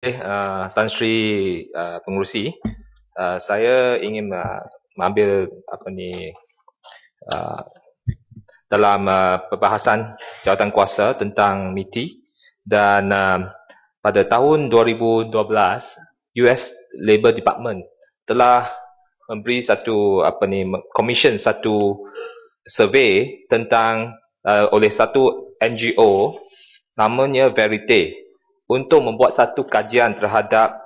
Tan Sri Pengerusi, saya ingin mengambil uh, dalam perbahasan jawatankuasa tentang MITI dan pada tahun 2012 US Labour Department telah memberi commission satu survey tentang oleh satu NGO namanya Verite untuk membuat satu kajian terhadap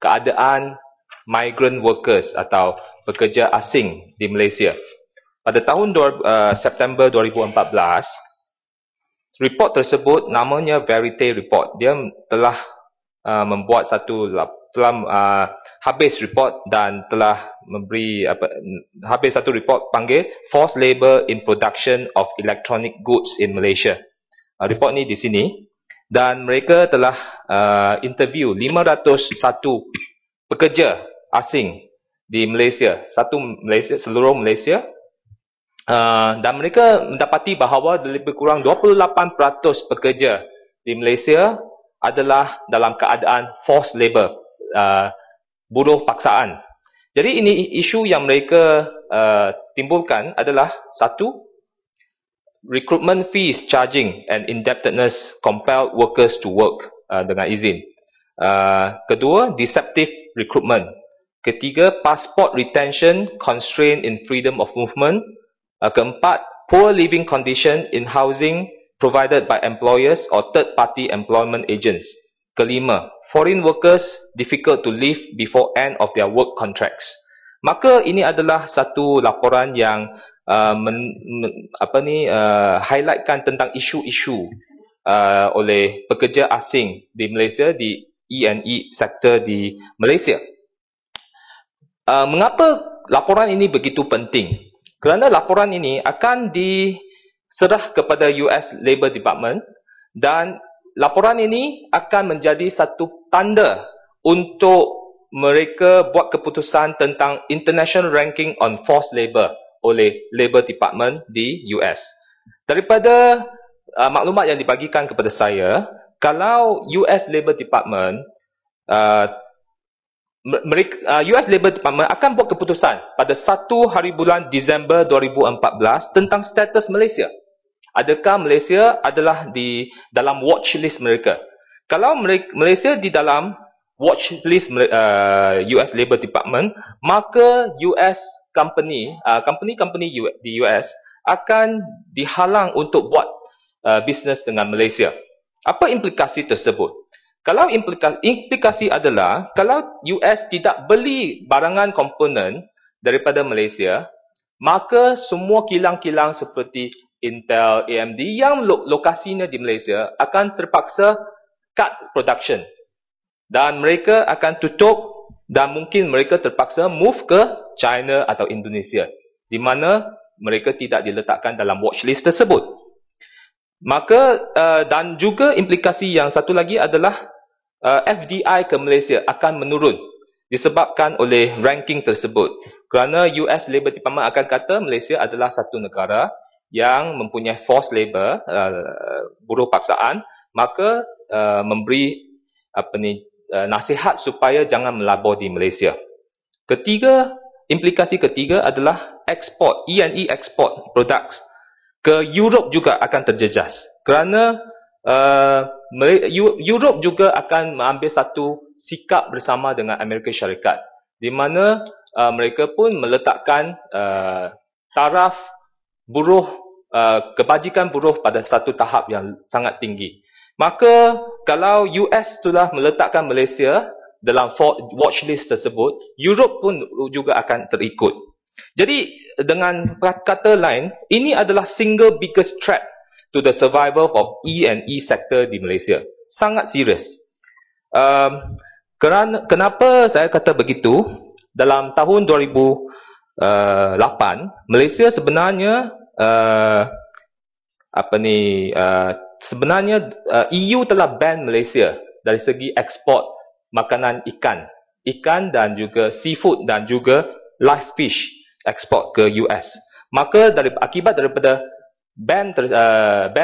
keadaan migrant workers atau pekerja asing di Malaysia. Pada tahun September 2014, report tersebut namanya Verite Report. Dia telah membuat habis report dan telah memberi habis satu report panggil Forced Labour in Production of Electronic Goods in Malaysia. Report ni di sini dan mereka telah interview 501 pekerja asing di Malaysia, seluruh Malaysia. Dan mereka mendapati bahawa lebih kurang 28% pekerja di Malaysia adalah dalam keadaan forced labour, buruh paksaan. Jadi ini isu yang mereka timbulkan adalah satu, recruitment fees charging and indebtedness compelled workers to work dengan izin. Kedua, deceptive recruitment. Ketiga, passport retention constraint in freedom of movement. Keempat, poor living condition in housing provided by employers or third-party employment agents. Kelima, foreign workers difficult to leave before end of their work contracts. Maka ini adalah satu laporan yang highlightkan tentang isu-isu oleh pekerja asing di Malaysia, di E&E sektor di Malaysia. Mengapa laporan ini begitu penting? Kerana laporan ini akan diserah kepada US Labour Department dan laporan ini akan menjadi satu tanda untuk mereka buat keputusan tentang International Ranking on Forced Labour oleh Labour Department di US. Daripada maklumat yang dibagikan kepada saya, kalau US Labour Department US Labour Department akan buat keputusan pada 1 hari bulan Disember 2014 tentang status Malaysia. Adakah Malaysia adalah di dalam watch list mereka? Kalau Malaysia di dalam watch list US Labour Department, maka US company di US akan dihalang untuk buat bisnes dengan Malaysia. Apa implikasi tersebut? Kalau implikasi adalah kalau US tidak beli barangan komponen daripada Malaysia, maka semua kilang-kilang seperti Intel, AMD yang lokasinya di Malaysia akan terpaksa cut production. Dan mereka akan tutup dan mungkin mereka terpaksa move ke China atau Indonesia, di mana mereka tidak diletakkan dalam watchlist tersebut. Maka dan juga implikasi yang satu lagi adalah FDI ke Malaysia akan menurun disebabkan oleh ranking tersebut. Kerana US Labour Department akan kata Malaysia adalah satu negara yang mempunyai forced labour, buruh paksaan, maka memberi nasihat supaya jangan melabur di Malaysia. Implikasi ketiga adalah ekspor, E&E export products ke Europe juga akan terjejas. Kerana Europe juga akan mengambil satu sikap bersama dengan Amerika Syarikat, di mana mereka pun meletakkan taraf buruh, kebajikan buruh pada satu tahap yang sangat tinggi. Maka kalau US telah meletakkan Malaysia dalam watchlist tersebut, Europe pun juga akan terikut. Jadi dengan kata lain, ini adalah single biggest threat to the survival of E&E sector di Malaysia. Sangat serius. Kenapa saya kata begitu? Dalam tahun 2008, Malaysia sebenarnya EU telah ban Malaysia dari segi ekspor makanan ikan dan juga seafood dan juga live fish ekspor ke US. Maka akibat daripada ban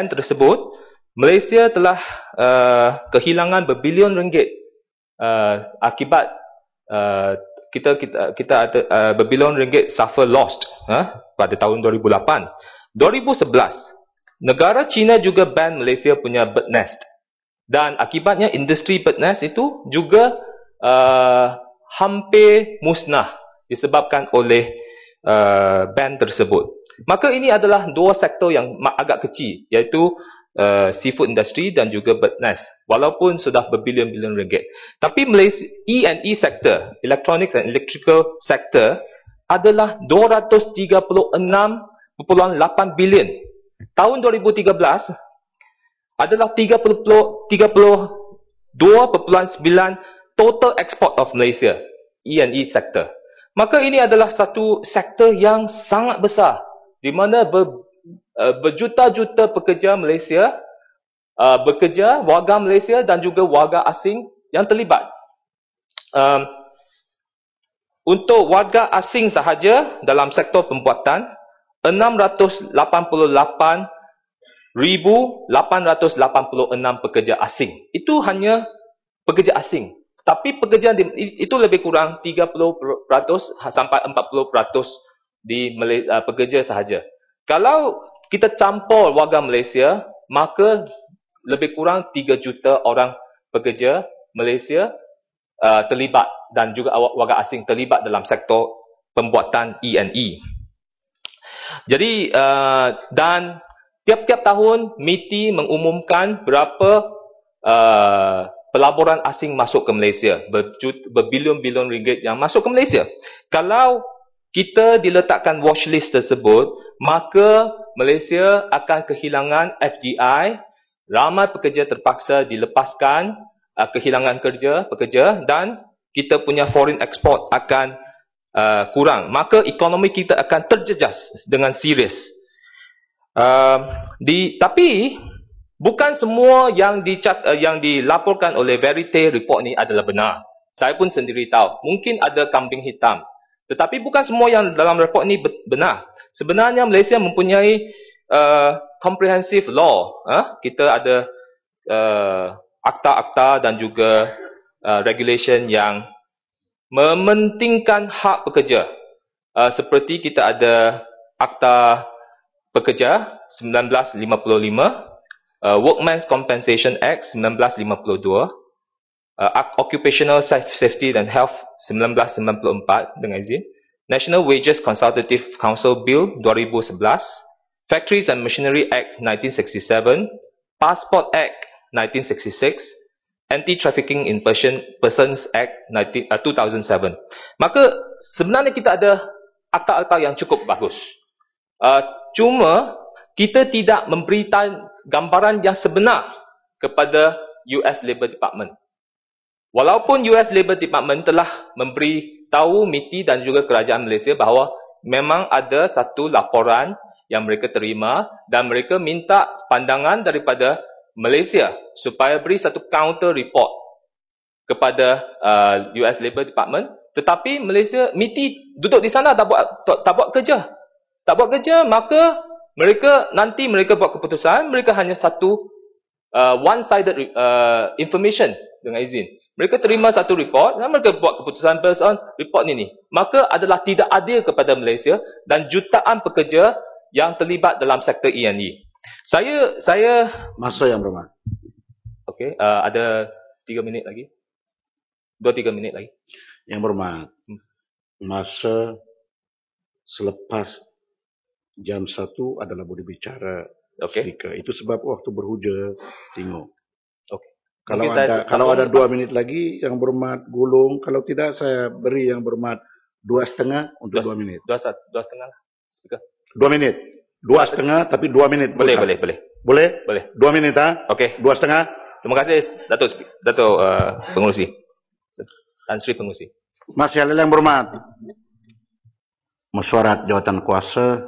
tersebut, Malaysia telah kehilangan berbilion ringgit akibat kita ada berbilion ringgit suffer lost pada tahun 2008. 2011, negara China juga ban Malaysia punya bird nest. Dan akibatnya industri bird nest itu juga hampir musnah disebabkan oleh ban tersebut. Maka ini adalah dua sektor yang agak kecil, iaitu seafood industry dan juga bird nest, walaupun sudah berbilion-bilion ringgit. Tapi Malaysia E&E sector, electronics and electrical sector, adalah 236.8 bilion. Tahun 2013 adalah 32.9 total export of Malaysia, E&E sector. Maka ini adalah satu sektor yang sangat besar, di mana berjuta-juta pekerja Malaysia bekerja, warga Malaysia dan juga warga asing yang terlibat. Untuk warga asing sahaja dalam sektor pembuatan, 688,886 pekerja asing. Itu hanya pekerja asing. Tapi pekerja itu lebih kurang 30% sampai 40% di pekerja sahaja. Kalau kita campur warga Malaysia, maka lebih kurang 3 juta orang pekerja Malaysia terlibat dan juga warga asing terlibat dalam sektor pembuatan E&E. Jadi dan tiap-tiap tahun MITI mengumumkan berapa pelaburan asing masuk ke Malaysia, berbilion-bilion ringgit yang masuk ke Malaysia. Kalau kita diletakkan watchlist tersebut, maka Malaysia akan kehilangan FDI, ramai pekerja terpaksa dilepaskan, kehilangan pekerja dan kita punya foreign export akan kurang. Maka ekonomi kita akan terjejas dengan serius. Tapi bukan semua yang dilaporkan oleh Verite report ni adalah benar. Saya pun sendiri tahu. Mungkin ada kambing hitam. Tetapi bukan semua yang dalam report ni benar. Sebenarnya Malaysia mempunyai comprehensive law. Kita ada akta-akta dan juga regulation yang mementingkan hak pekerja. Seperti kita ada Akta Pekerja 1955, Workmen's Compensation Act 1952, Occupational Safety and Health 1994 dengan izin, National Wages Consultative Council Bill 2011, Factories and Machinery Act 1967, Passport Act 1966, Anti-Trafficking in Persons Act 2007. Maka sebenarnya kita ada akta-akta yang cukup bagus. Cuma kita tidak memberikan gambaran yang sebenar kepada US Labour Department. Walaupun US Labour Department telah memberi tahu MITI dan juga kerajaan Malaysia bahawa memang ada satu laporan yang mereka terima dan mereka minta pandangan daripada Malaysia supaya beri satu counter report kepada US Labour Department. Tetapi Malaysia, MITI duduk di sana tak buat kerja. Tak buat kerja, maka mereka buat keputusan, mereka hanya satu one-sided information dengan izin. Mereka terima satu report dan mereka buat keputusan based on report ini. Maka adalah tidak adil kepada Malaysia dan jutaan pekerja yang terlibat dalam sektor E&E. Saya masa yang berapa? Okey, ada 3 minit lagi. 2-3 minit lagi. Yang berhormat, masa selepas jam 1 adalah boleh bicara speaker. Itu sebab waktu berhujung tengok. Okey. Kalau ada 2 minit lagi, yang berhormat gulung. Kalau tidak, saya beri yang berhormat 2,5 untuk 2 minit. 2,5 lah. Speaker. 2 minit. 2,5 tapi 2 minit. Boleh. Boleh? 2 minit Okey. 2,5. Terima kasih Datuk Pengurusi. Tan Sri Pengurusi. Masih ada yang berhormat. Mesyuarat jawatan kuasa